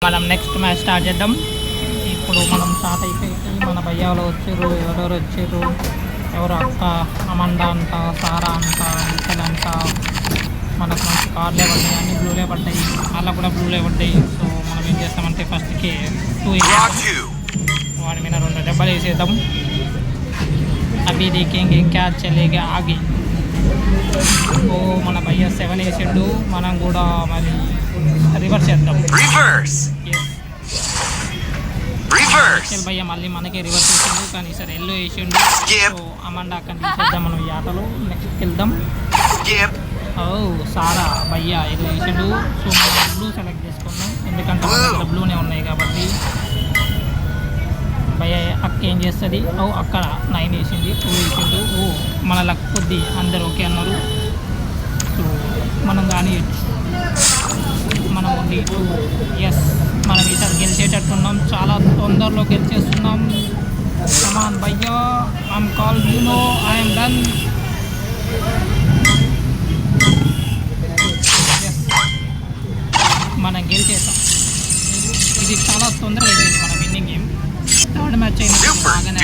మనం next match start చేద్దాం. ఇప్పుడు మనం స్టార్ట్ అయిపోయి మన భయ్యాలు వచ్చారు. ఎవరెవరు వచ్చారు, ఎవరు అక్క అమండా అంట, సారా అంట, అంకల్ అంట. మనకు మంచి కార్డులే పడ్డాయి, అన్ని బ్లూలే పడ్డాయి, అలా కూడా బ్లూలే పడ్డాయి. సో మనం ఏం చేస్తామంటే ఫస్ట్కి 2 వాడి మీద 2 దెబ్బలు వేసేద్దాం. అవి దేకేంగే క్యాచ్ చలేగా ఆగి. ఓ మన భయ్య 7 వేసిండు, మనం కూడా మరి రివర్స్ చేద్దాం. అక్షల్ భయ్య మళ్ళీ మనకే రివర్స్ వేసిండు, కానీ సరే ఎల్లో వేసిండు. సో అమండా అక్కడ తీసేద్దాం మనం ఈ ఆటలో. నెక్స్ట్ వెళ్దాం. ఓ సారా భయ్య ఎల్లో వేసిండు. సో మనం బ్లూ సెలెక్ట్ చేసుకుందాం, ఎందుకంటే మన బ్లూనే ఉన్నాయి కాబట్టి. భయ్య అక్క ఏం చేస్తుంది? ఓ అక్కడ 9 వేసింది, 2 వేసిండు. ఓ మన లక్ కొద్ది అందరు ఓకే అన్నారు. సో మనం కానీ మనం ఓన్లీ 2. ఎస్, మనం ఈసారి గెలిచేటట్టున్నాం, చాలా తొందరలో గెలిచేస్తున్నాం. Come on, I'm call you no I'm done. Yes, మనం గెలిచేసాం. ఇది చాలా తొందరగా అయిపోయింది మన విన్నింగ్ గేమ్. థర్డ్ మ్యాచ్ అయినా బాగానే